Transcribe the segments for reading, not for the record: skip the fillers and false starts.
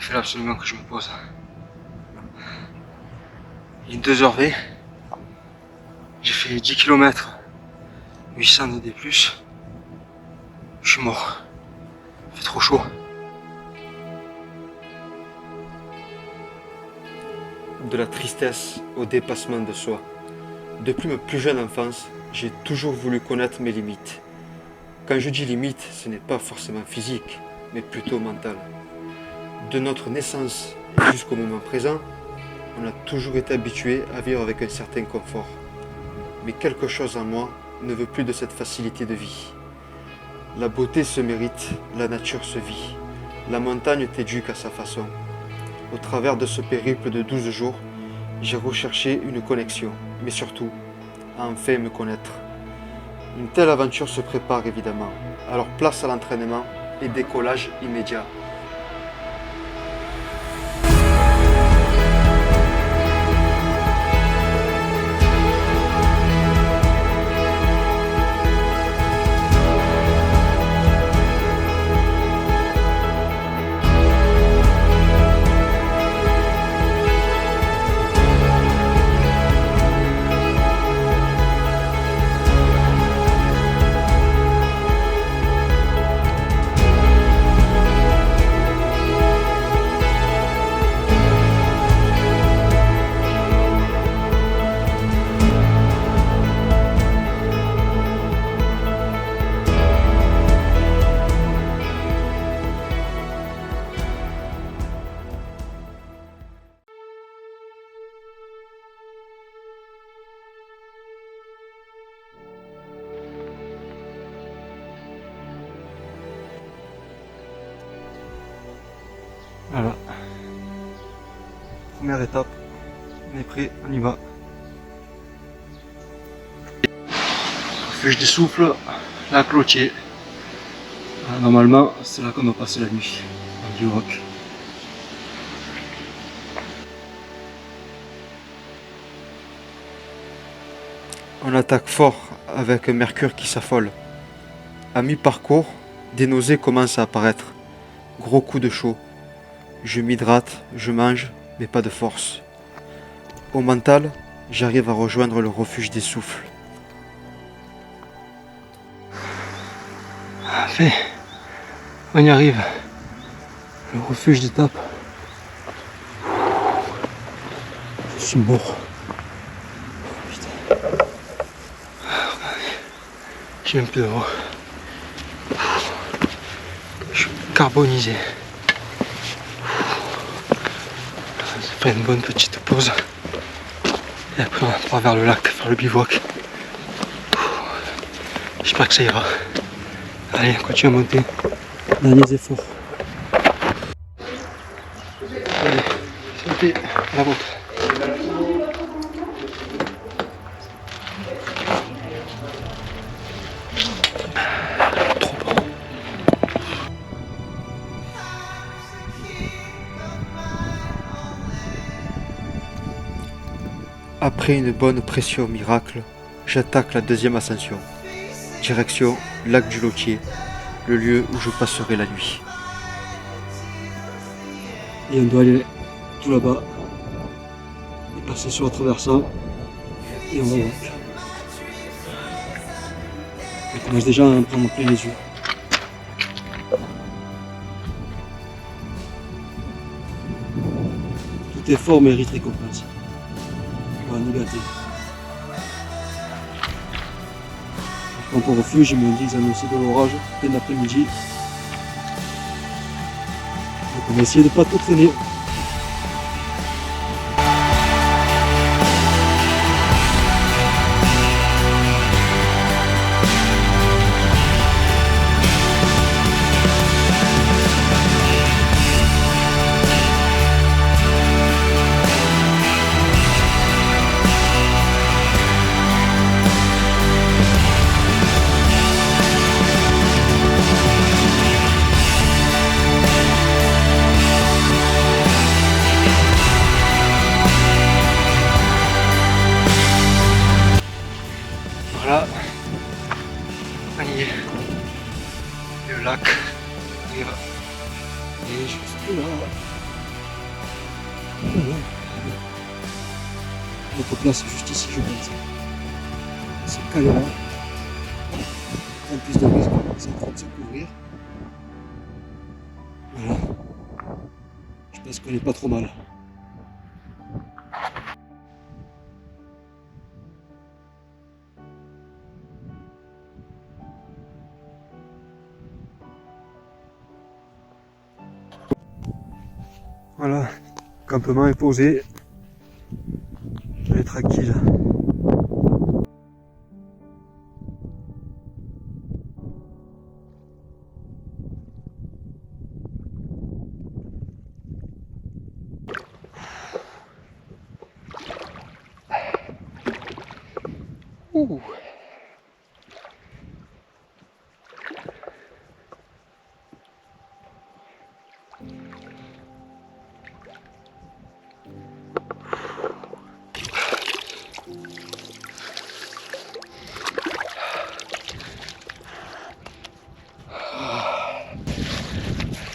fallait absolument que je me pose. Il est 2h20. J'ai fait 10 km, 800 de D+. Je suis mort. Il fait trop chaud. De la tristesse au dépassement de soi. Depuis ma plus jeune enfance, j'ai toujours voulu connaître mes limites. Quand je dis limite, ce n'est pas forcément physique, mais plutôt mental. De notre naissance jusqu'au moment présent, on a toujours été habitué à vivre avec un certain confort. Mais quelque chose en moi ne veut plus de cette facilité de vie. La beauté se mérite, la nature se vit. La montagne t'éduque à sa façon. Au travers de ce périple de 12 jours, j'ai recherché une connexion, mais surtout, à enfin me connaître. Une telle aventure se prépare évidemment, alors place à l'entraînement et décollage immédiat. Voilà. Première étape. On est prêt, on y va. Refuge des souffles, la Clotier. Normalement, c'est là qu'on va passer la nuit, en bivouac. On attaque fort avec un mercure qui s'affole. À mi-parcours, des nausées commencent à apparaître. Gros coup de chaud. Je m'hydrate, je mange, mais pas de force. Au mental, j'arrive à rejoindre le refuge des souffles. Fait, on y arrive. Le refuge d'étape. Je suis mort. Putain. J'ai même plus de voix. Je suis carbonisé. Ça fait une bonne petite pause. Et après on va vers le lac, faire le bivouac. J'espère que ça ira. Allez, on continue à monter. Derniers efforts. Allez, santé, à la vôtre. Trop bon. Après une bonne pression miracle, j'attaque la deuxième ascension. Direction lac du Lotier, le lieu où je passerai la nuit. Et on doit aller tout là-bas, et passer sur le traversant, et on va voir. On commence déjà à en prendre plein les yeux. Tout effort mérite récompense. On va nous gâter. Quant au refuge, ils m'ont dit qu'ils annonçaient de l'orage plein d'après-midi. Donc on va essayer de ne pas tout traîner. Voilà, on y est. Le lac arrive. Et je suis là. Notre place juste ici, je pense. C'est calme là. En plus de risque, c'est en train de se couvrir. Voilà. Je pense qu'on n'est pas trop mal. Voilà, le campement est posé. On est tranquille. Ouh.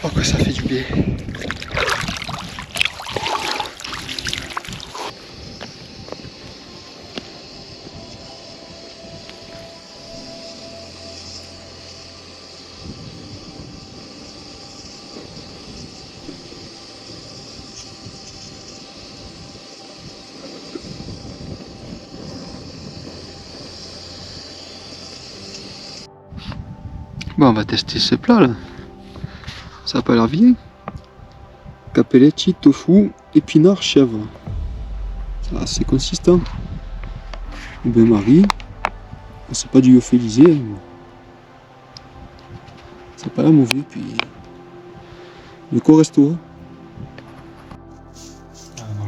Oh que ça fait du bien. Bon, on va tester ce plat là. Ça a pas l'air bien. Capelletti, tofu, épinards, chèvre. C'est assez consistant. Et ben Marie, c'est pas du lyophilisé. C'est pas la mauvais. Puis le co-resto.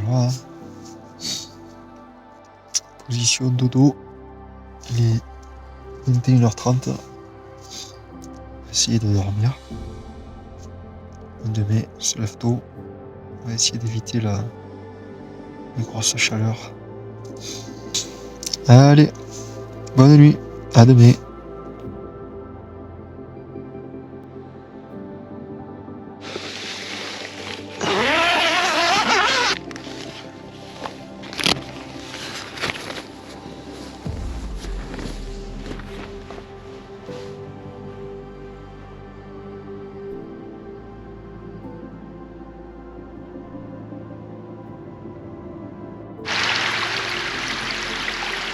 Voilà. Position dodo. Il est 21h30. On va essayer de dormir. Demain, on se lève tôt. On va essayer d'éviter la grosse chaleur. Allez, bonne nuit, à demain.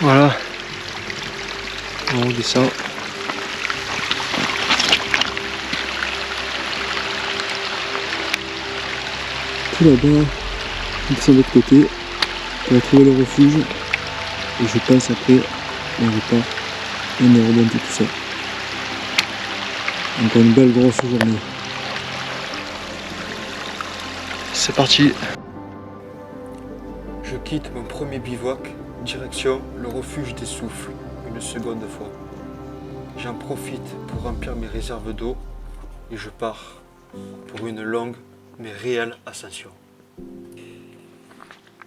Voilà, on descend. Tout là-bas, on descend de l'autre côté, on va trouver le refuge, et je pense après, on repart, et on remonte tout ça. Encore une belle grosse journée. C'est parti. Je quitte mon premier bivouac, direction le refuge des souffles, une seconde fois. J'en profite pour remplir mes réserves d'eau et je pars pour une longue mais réelle ascension.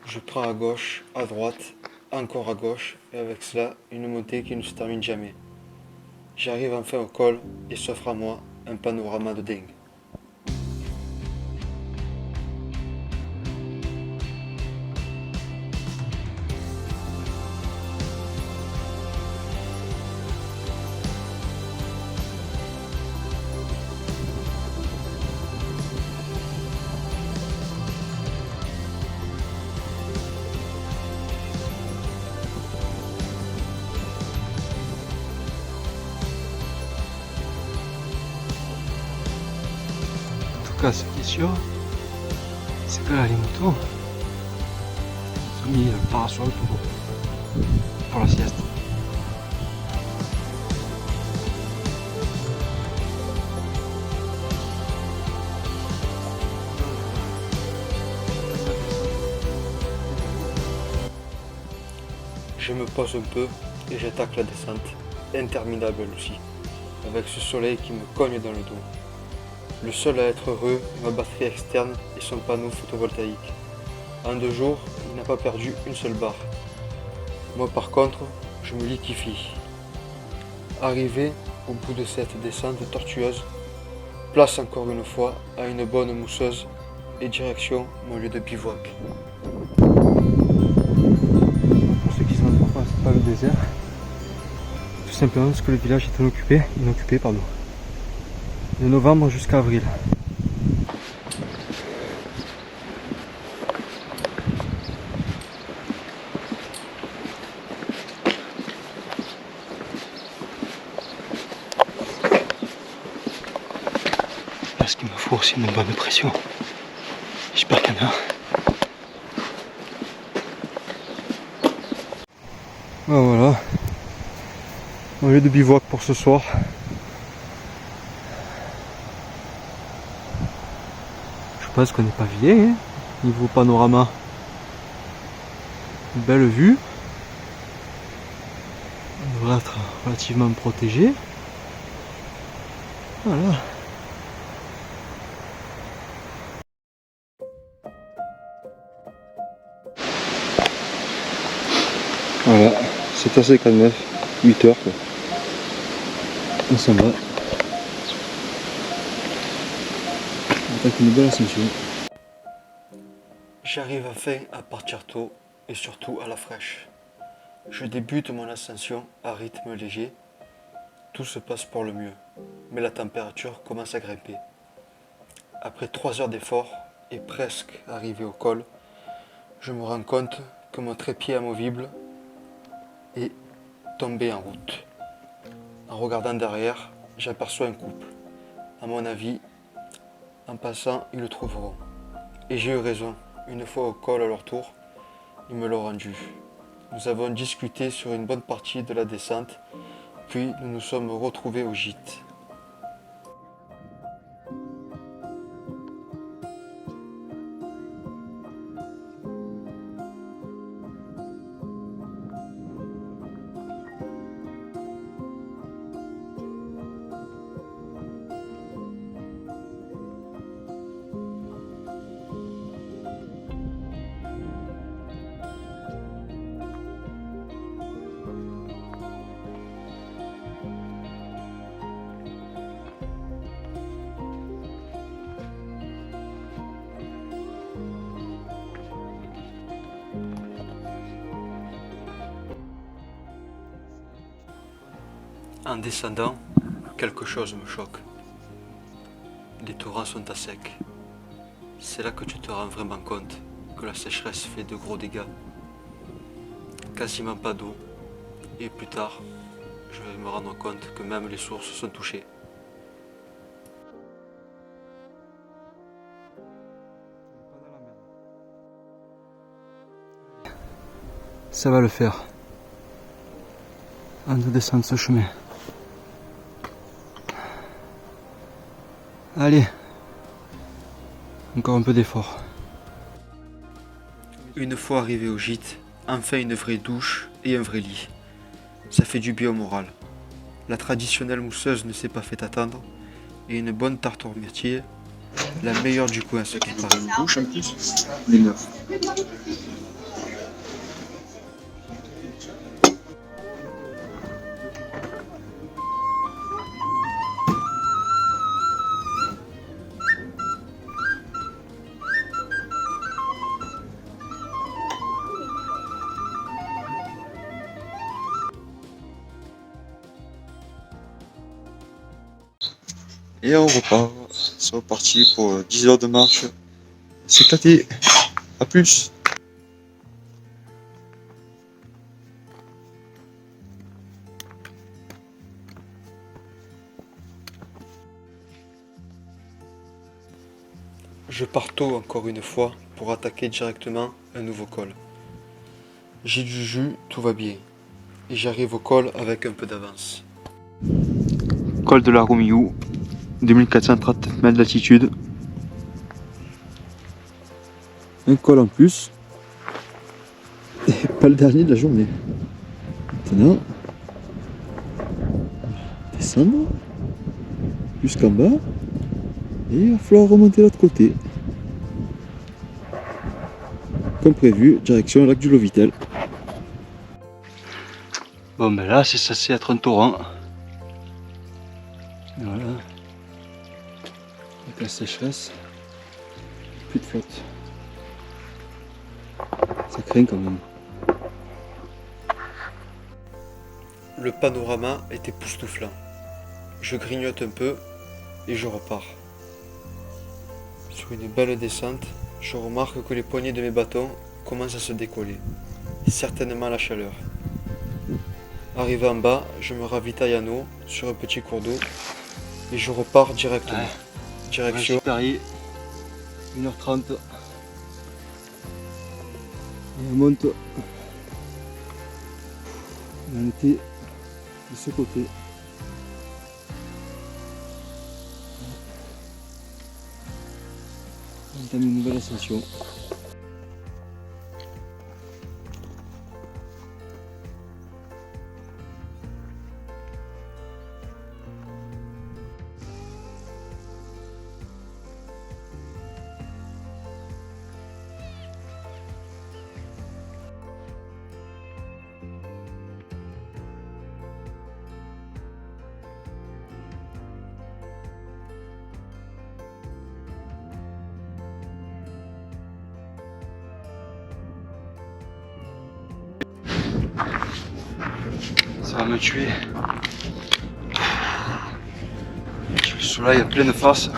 Je prends à gauche, à droite, encore à gauche et avec cela une montée qui ne se termine jamais. J'arrive enfin au col et s'offre à moi un panorama de dingue. En tout cas, ce qui est sûr, c'est que là, les motos ont mis le parasol pour la sieste. Je me pose un peu et j'attaque la descente, interminable elle aussi, avec ce soleil qui me cogne dans le dos. Le seul à être heureux est ma batterie externe et son panneau photovoltaïque. En 2 jours, il n'a pas perdu une seule barre. Moi par contre, je me liquéfie. Arrivé au bout de cette descente tortueuse, place encore une fois à une bonne mousseuse et direction mon lieu de bivouac. le désert. Tout simplement parce que le village est inoccupé, de novembre jusqu'à avril. Là, ce qu'il me faut aussi une bonne pression. J'espère qu'il y en a. Ah, voilà, au lieu de bivouac pour ce soir. Je pense qu'on n'est pas vidé, hein, niveau panorama. Une belle vue. On devrait être relativement protégé. Voilà. Voilà, c'est assez quand même, 8 heures quoi. On s'en va. On attaque une belle ascension. J'arrive enfin à partir tôt et surtout à la fraîche. Je débute mon ascension à rythme léger. Tout se passe pour le mieux, mais la température commence à grimper. Après 3 heures d'effort et presque arrivé au col, je me rends compte que mon trépied amovible est tombé en route. En regardant derrière, j'aperçois un couple. À mon avis, en passant, ils le trouveront. Et j'ai eu raison. Une fois au col à leur tour, ils me l'ont rendu. Nous avons discuté sur une bonne partie de la descente, puis nous nous sommes retrouvés au gîte. En descendant, quelque chose me choque. Les torrents sont à sec. C'est là que tu te rends vraiment compte que la sécheresse fait de gros dégâts. Quasiment pas d'eau. Et plus tard, je vais me rendre compte que même les sources sont touchées. Ça va le faire. On doit descendre ce chemin. Allez, encore un peu d'effort. Une fois arrivé au gîte, enfin une vraie douche et un vrai lit. Ça fait du bien au moral. La traditionnelle mousseuse ne s'est pas fait attendre et une bonne tarte aux myrtilles, la meilleure du coin à ce qui paraît. Douche en plus. Les neufs. Et on repart. C'est reparti pour 10 heures de marche. C'est éclaté. A plus. Je pars tôt encore une fois pour attaquer directement un nouveau col. J'ai du jus, tout va bien. Et j'arrive au col avec un peu d'avance. Col de la Romiou, 2430 mètres d'altitude. Un col en plus. Et pas le dernier de la journée. Maintenant, descendre jusqu'en bas. Et il va falloir remonter l'autre côté. Comme prévu, direction lac du Lovitel. Bon ben là c'est censé être un torrent. Voilà. Avec la sécheresse, plus de flotte. Ça craint quand même. Le panorama est époustouflant. Je grignote un peu et je repars. Sur une belle descente, je remarque que les poignées de mes bâtons commencent à se décoller. Certainement la chaleur. Arrivé en bas, je me ravitaille en eau sur un petit cours d'eau et je repars directement. Direction Paris, 1h30. On monte. On était de ce côté. On entame une nouvelle ascension. Ça va me tuer. J'ai le soleil à pleine face.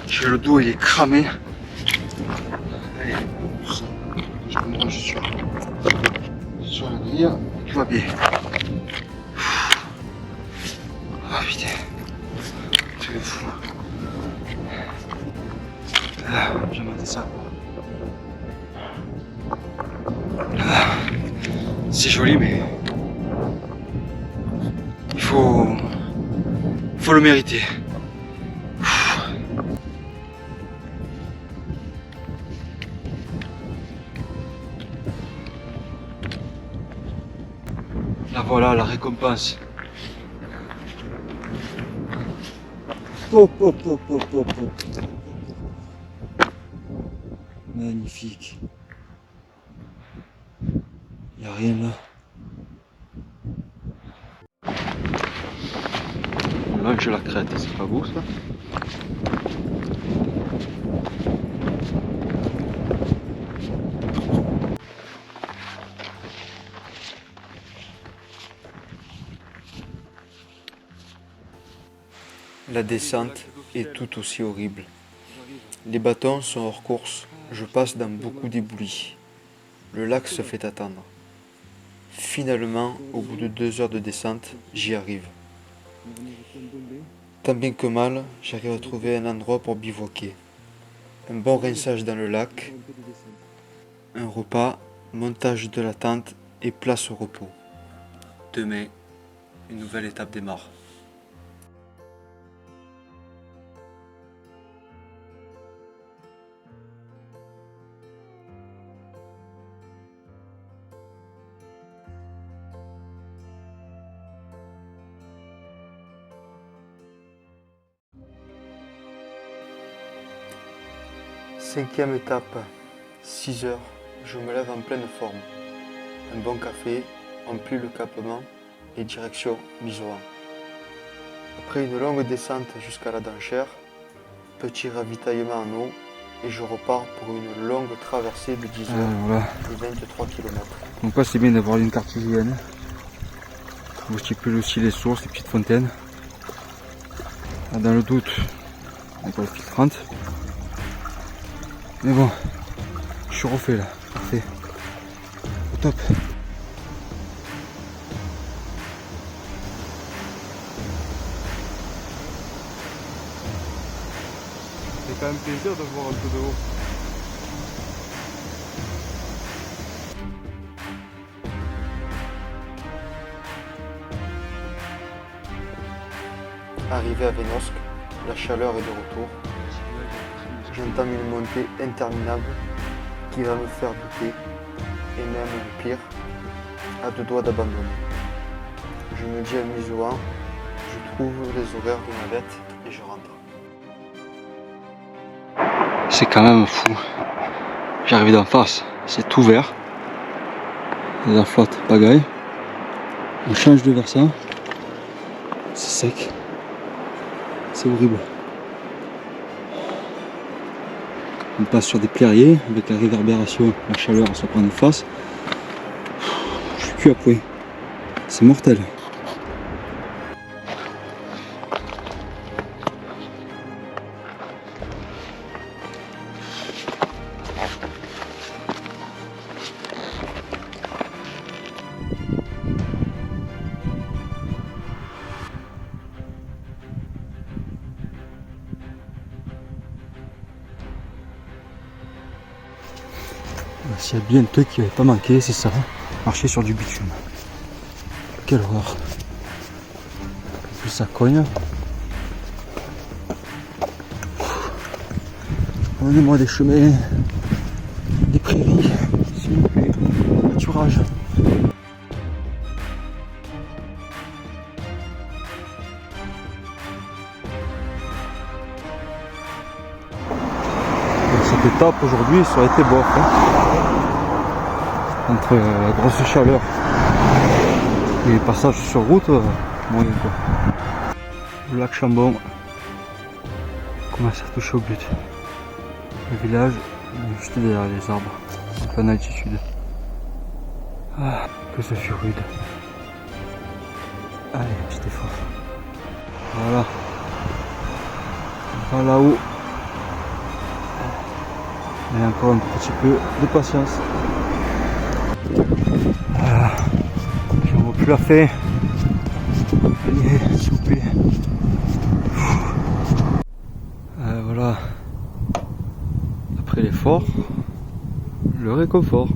J'ai le dos, il est cramé. Allez, je me range sur la grille. Tout va bien. Ah putain. C'est fou. Ah, j'ai maté ça. C'est joli, mais il faut le mériter. Là voilà la récompense. Hop, hop, hop, hop, hop, hop. Magnifique. Il n'y a rien là. On longe la crête, c'est pas beau ça? La descente est tout aussi horrible. Les bâtons sont hors course, je passe dans beaucoup d'éboulis. Le lac se fait attendre. Finalement, au bout de 2 heures de descente, j'y arrive. Tant bien que mal, j'arrive à trouver un endroit pour bivouaquer. Un bon rinçage dans le lac, un repas, montage de la tente et place au repos. Demain, une nouvelle étape démarre. Cinquième étape, 6 heures, je me lève en pleine forme. Un bon café, on plie le campement et direction Mizoan. Après une longue descente jusqu'à la Danchère, petit ravitaillement en eau et je repars pour une longue traversée de 10 heures Voilà. et 23 km. Donc c'est bien d'avoir une carte hygiène. Un petit peu aussi les sources, les petites fontaines. Dans le doute, on n'est pas filtrante. Mais bon, je suis refait là, parfait. Au top. C'est quand même plaisir de voir un peu de haut. Arrivé à Vénosque, la chaleur est de retour. J'entame une montée interminable qui va me faire douter et même pire, à 2 doigts d'abandonner. Je me dis à Mizoan, je trouve les horaires de navette et je rentre. C'est quand même fou. J'arrive d'en face, c'est tout vert. La flotte pagaille. On change de versant. C'est sec. C'est horrible. On passe sur des pierriers avec la réverbération, la chaleur se prend en face. Je suis plus après. C'est mortel. S'il y a bien un truc qui n'avait pas manqué, c'est ça, marcher sur du bitume. Quelle horreur. En plus ça cogne. Donnez-moi des chemins, des prairies, s'il vous plaît, un pâturage. Cette étape aujourd'hui, ça aurait été bof. Entre la grosse chaleur et les passages sur route, moyen quoi. Le lac Chambon commence à toucher au but. Le village est juste derrière les arbres, en pleine altitude. Ah, que ce fut rude. Allez, un petit effort. Voilà. Par là-haut. Et encore un petit peu de patience. Voilà. J'en vois plus la fin. Allez, s'il vous plaît. Voilà. Après l'effort, le réconfort.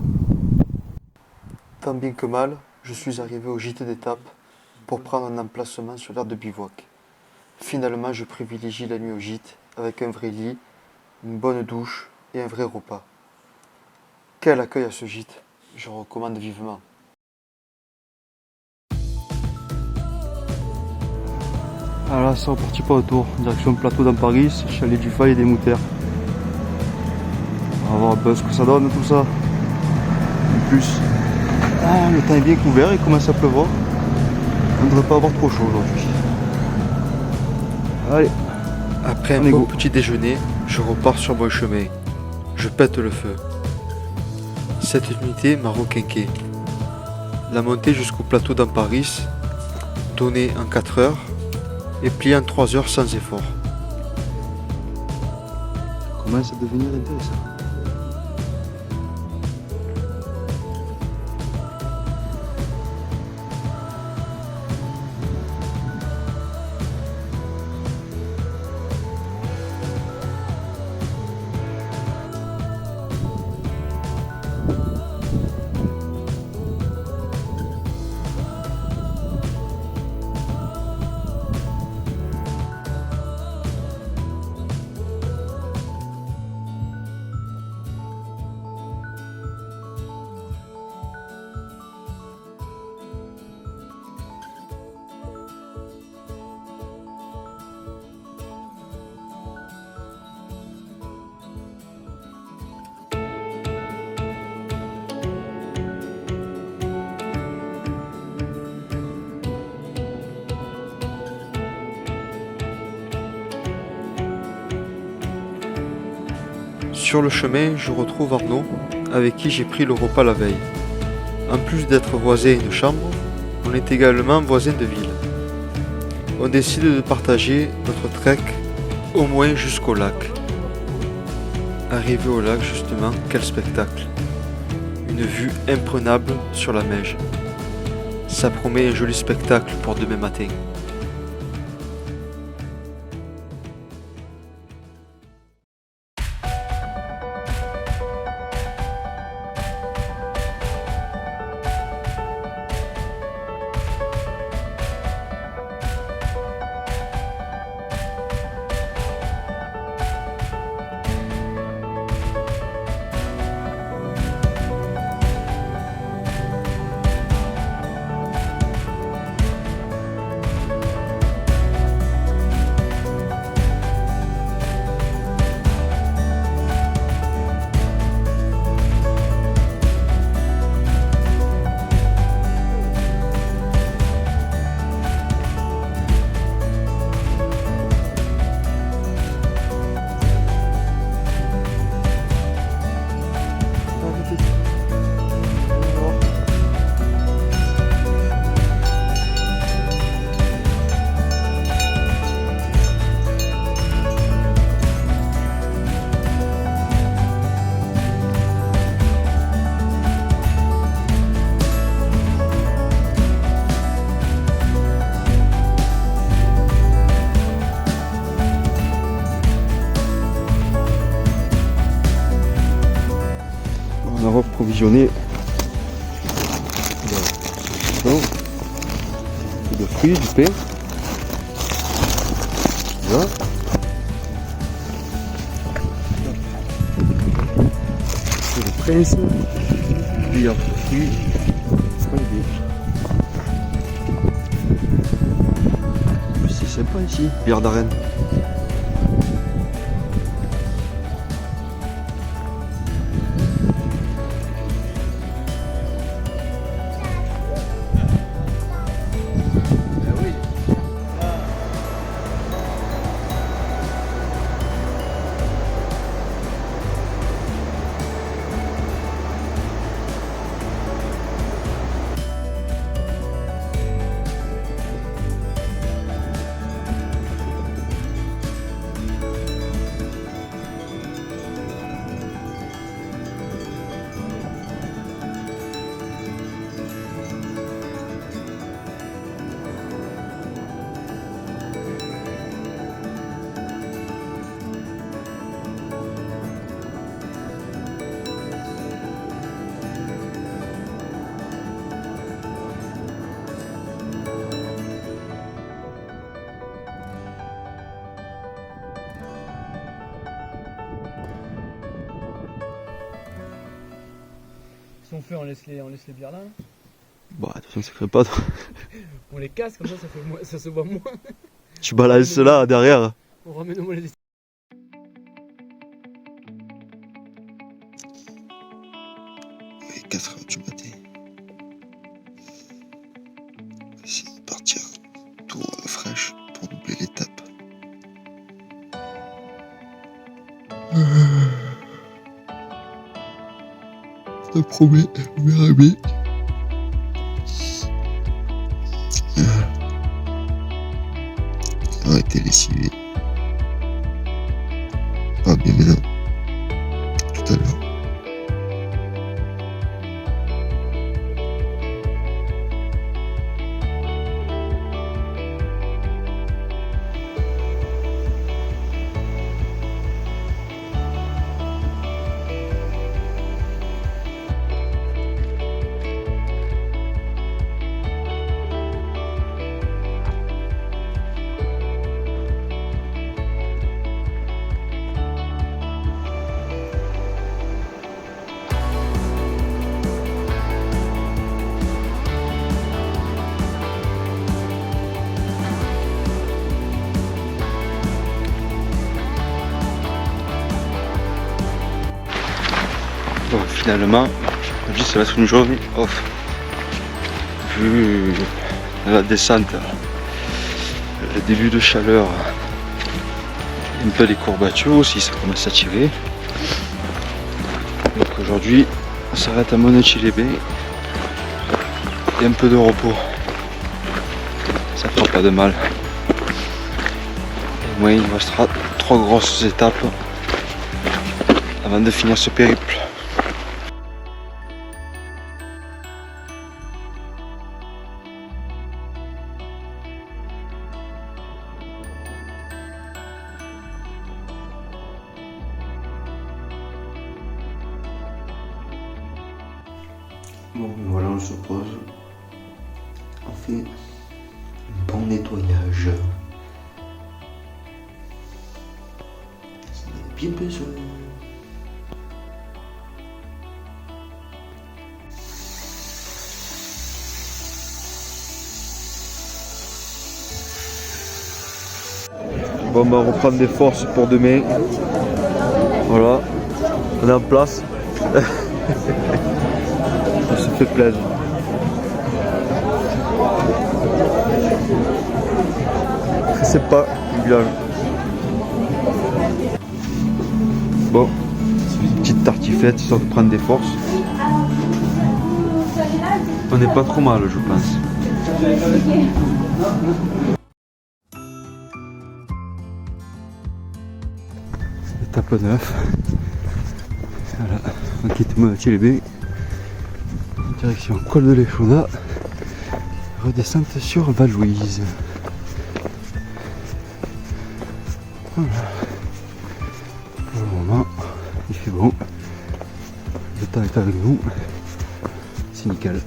Tant bien que mal, je suis arrivé au gîte d'étape pour prendre un emplacement sur l'aire de bivouac. Finalement, je privilégie la nuit au gîte avec un vrai lit, une bonne douche et un vrai repas. Quel accueil à ce gîte, je recommande vivement. Voilà, c'est reparti pour le tour. Direction le plateau d'Amparis, chalet du Fay et des Moutères. On va voir un peu ce que ça donne tout ça. En plus, le temps est bien couvert, il commence à pleuvoir. On ne devrait pas avoir trop chaud aujourd'hui. Allez, Après un bon petit déjeuner, je repars sur mon chemin. Je pète le feu. Cette unité m'a requinqué. La montée jusqu'au plateau d'Amparis, donnée en 4 heures, et pliée en 3 heures sans effort. ça commence à devenir intéressant. Sur le chemin, je retrouve Arnaud, avec qui j'ai pris le repas la veille. En plus d'être voisins de chambre, on est également voisins de ville. On décide de partager notre trek au moins jusqu'au lac. Arrivé au lac justement, quel spectacle! Une vue imprenable sur la Meije. Ça promet un joli spectacle pour demain matin. approvisionner de fruits, du pain. Voilà. Le prince, billard de fruits, c'est sympa ici, bière d'arène. Si on fait, on laisse les bières là. Bon, attention, ça fait pas. On les casse comme ça, ça se voit moins. Tu balances là derrière. On ramène au moins les Il est 4h du matin. On va essayer de partir tout à la fraîche pour doubler l'étape. Ça promet, on verra bien. On a été lessivé. Pas bien maintenant. Tout à l'heure. Bon, finalement, aujourd'hui ça va être une journée off. Vu la descente, le début de chaleur, un peu les courbatures aussi, ça commence à tirer. Donc aujourd'hui, on s'arrête à Monachilébé et un peu de repos. Ça fera pas de mal. Et moi, il me restera 3 grosses étapes avant de finir ce périple. Bon, voilà, on se pose. On fait un bon nettoyage. Ça en a bien besoin. Bon, bah, on reprend des forces pour demain. Voilà, on est en place. On se fait plaisir. C'est pas un village. Bon, petite tartiflette histoire de prendre des forces. On n'est pas trop mal, je pense. Étape 9. Voilà, on quitte Monachilébé. Direction Col de l'Échona. Redescente sur Val-Louise. Voilà. Pour le moment, il fait bon. Le temps est avec nous. C'est nickel.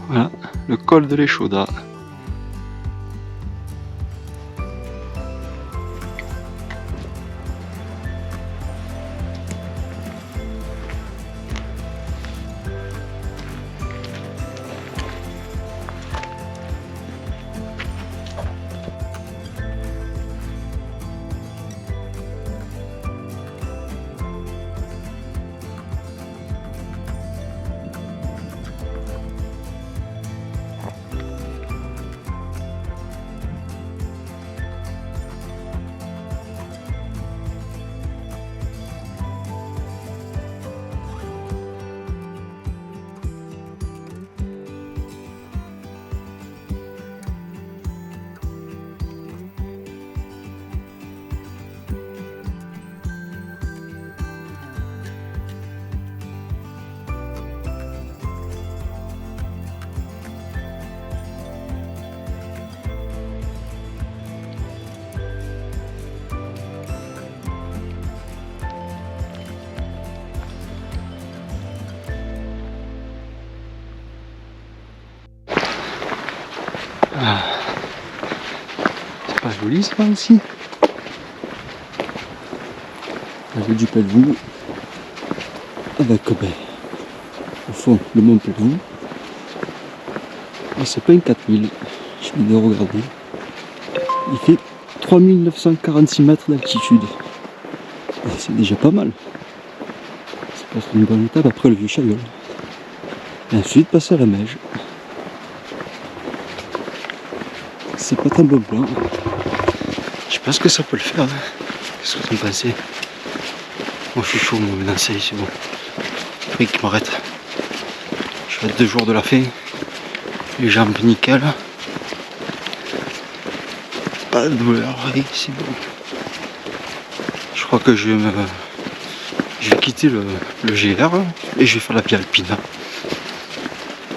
Voilà, le col de l'Échaudat. Ah. C'est pas joli ça aussi. Avec du Pelvoux. Avec au fond le mont Pelvoux. Et c'est pas une 4000. Je viens de regarder. Il fait 3946 mètres d'altitude. C'est déjà pas mal. C'est pas une bonne étape après le vieux Chaillol. Et ensuite passer à la Meige. C'est pas un bon plan. Je pense que ça peut le faire. Hein. Qu'est-ce que t'en pensais? Moi je suis chaud, moi maintenant c'est bon. Après qu'il m'arrête. Je suis à 2 jours de la fin. Les jambes nickel. Pas de douleur, oui, c'est bon. Je crois que je vais quitter le GR et je vais faire la Via Alpina.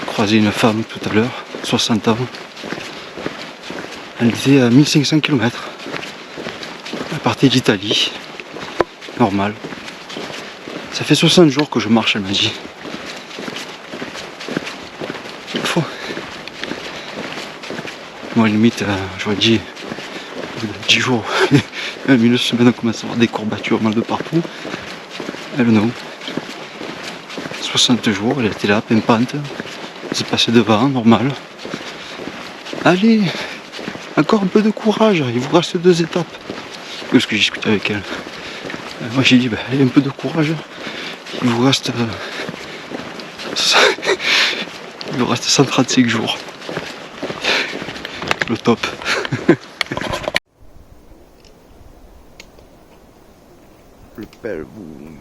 Croiser une femme tout à l'heure, 60 ans. Elle était à 1500 km. Elle partait d'Italie. Normal. Ça fait 60 jours que je marche, elle m'a dit. Faut. Moi, limite, j'aurais dit 10 jours, même une semaine, on commence à avoir des courbatures mal de partout. Elle, non. 60 jours, elle était là, pimpante. Elle s'est passée devant, normal. Allez! Encore un peu de courage, il vous reste 2 étapes. C'est ce que j'ai discuté avec elle. Moi j'ai dit, allez, un peu de courage. Il vous reste... il vous reste 135 jours. Le top. Le Pelvoux.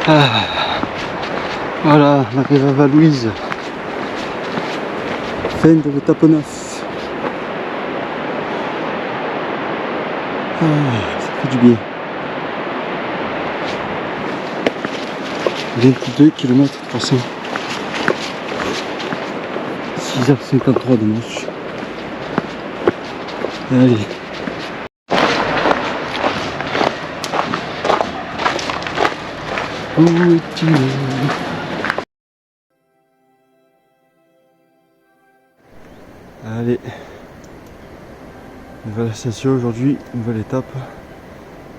Ah. Voilà, on arrive à Valouise. Fin de l'étape 9. Ah, ça fait du bien. 22 km 300. 6h53 de marche. Allez. Où es-tu ? 22 Allez, nouvelle ascension aujourd'hui, nouvelle étape,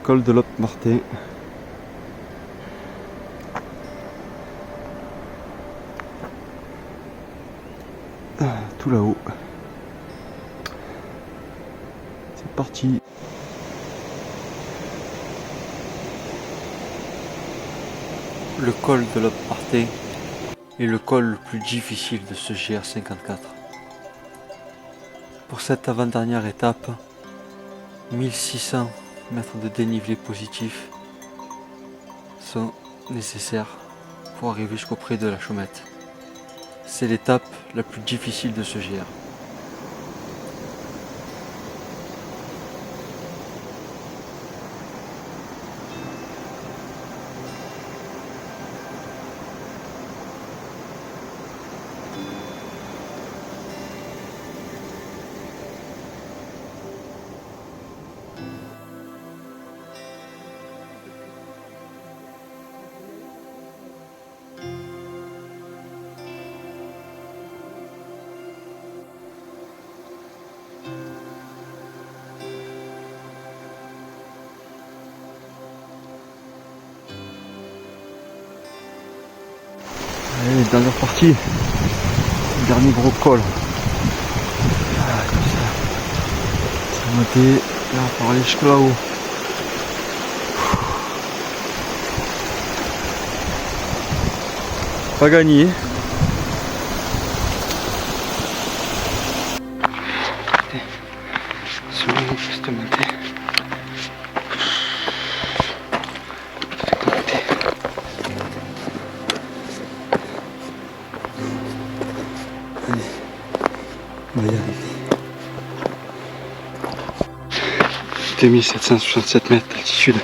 col de l'Op Martin. Tout là-haut. C'est parti. Le col de l'Op Martin est le col le plus difficile de ce GR54. Pour cette avant-dernière étape, 1600 mètres de dénivelé positif sont nécessaires pour arriver jusqu'au près de la Chaumette. C'est l'étape la plus difficile de ce GR. Allez, dernière partie, dernier gros col. Comme ça. C'est monté, là on peut aller jusque là-haut. Pas gagné. Ce moment on peut se monter. On va y arriver. 2767 mètres d'altitude.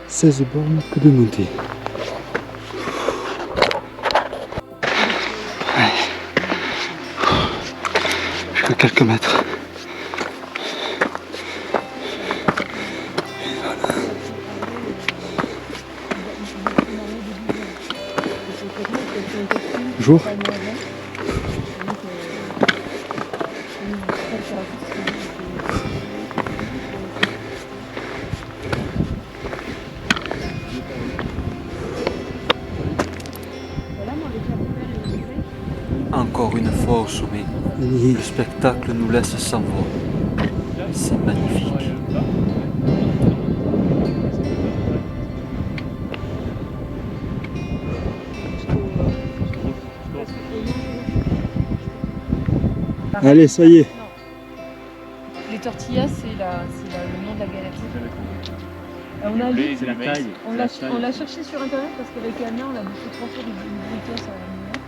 « 16 bornes que de montée. » Plus que quelques mètres. Bonjour. Encore une fois au sommet, le spectacle nous laisse sans voix. C'est magnifique. Allez, ça y est. Les tortillas, c'est le nom de la galette. C'est la taille. On l'a cherché sur internet parce qu'avec Anna, on a bouffé 3 fois des burritos à la maison.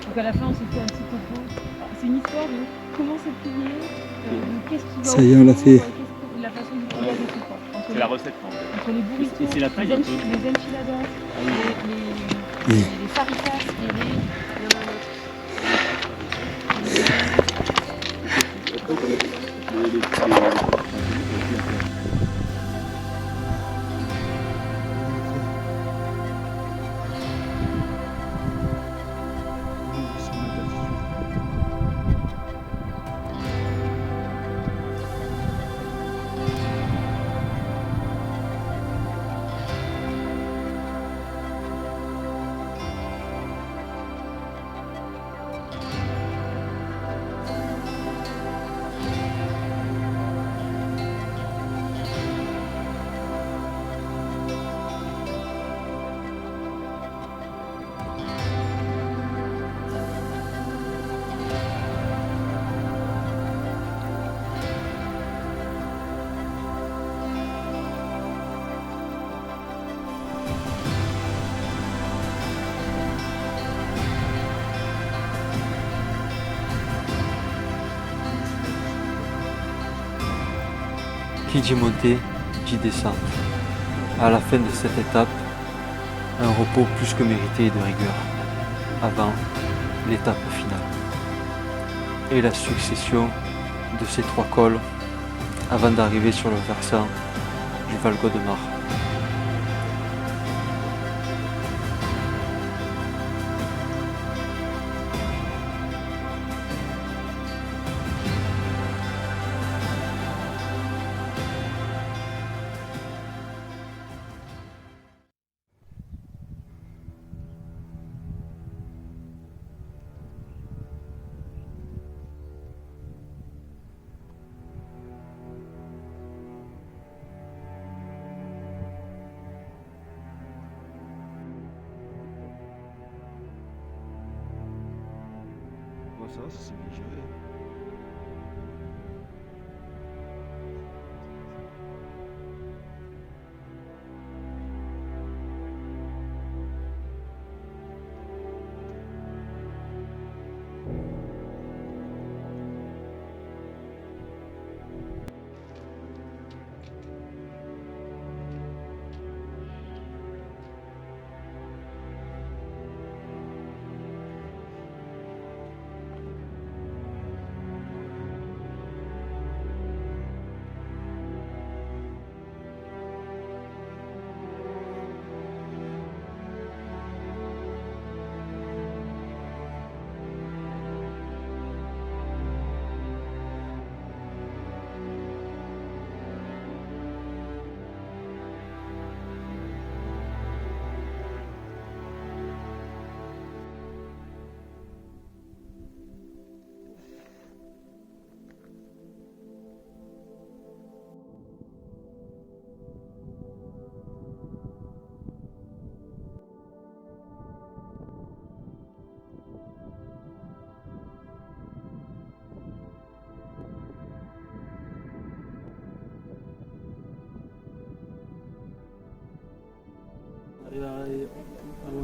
Donc à la fin, on s'est fait un petit topo. C'est une histoire de comment c'est plié, qu'est-ce qui va. Ça y est, on l'a fait. La façon de plier et tout quoi. C'est la recette en fait. Entre les burritos, Et c'est la taille les un peu. enchiladas, les faritas et les. Il y en a un autre. Qui dit montée, dit descente. À la fin de cette étape, un repos plus que mérité et de rigueur, avant l'étape finale. Et la succession de ces 3 cols avant d'arriver sur le versant du Val Godemar. Ça c'est bien géré.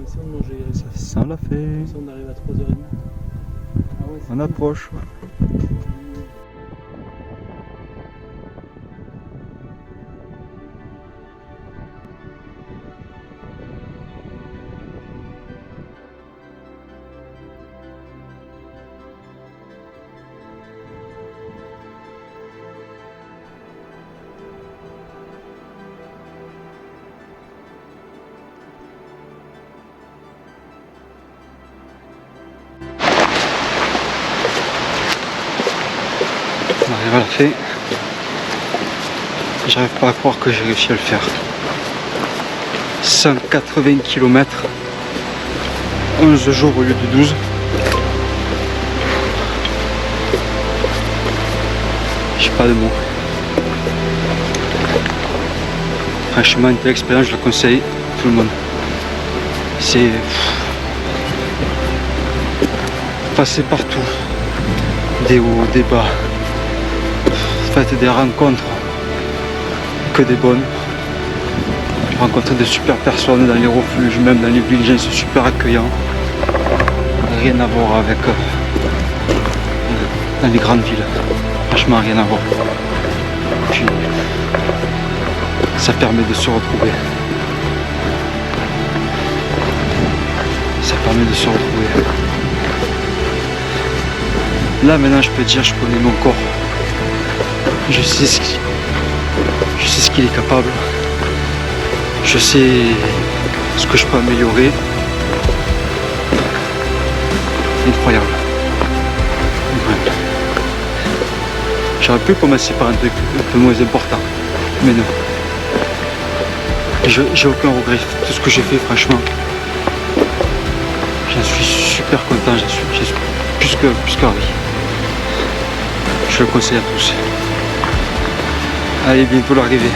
Si on mangeait, Ça on l'a fait. si on arrive à 3h30. Ah ouais, On approche. On arrive à la fin. J'arrive pas à croire que j'ai réussi à le faire. 180 km, 11 jours au lieu de 12. J'ai pas de mots. Franchement, une telle expérience, je la conseille à tout le monde. C'est passer partout, des hauts, des bas. Faites des rencontres, que des bonnes. J'ai rencontré de super personnes dans les refuges, même dans les villes, les gens sont super accueillants. Rien à voir avec dans les grandes villes. Franchement, rien à voir. Puis, ça permet de se retrouver. Ça permet de se retrouver. Là, maintenant, je peux dire, je connais mon corps. Je sais ce qu'il est capable. Je sais ce que je peux améliorer. Incroyable. Incroyable. J'aurais pu commencer par un truc un peu moins important. Mais non. J'ai aucun regret. Tout ce que j'ai fait, franchement, j'en suis super content. J'en suis plus que ravi. Je le conseille à tous. Allez, bientôt l'arrivée.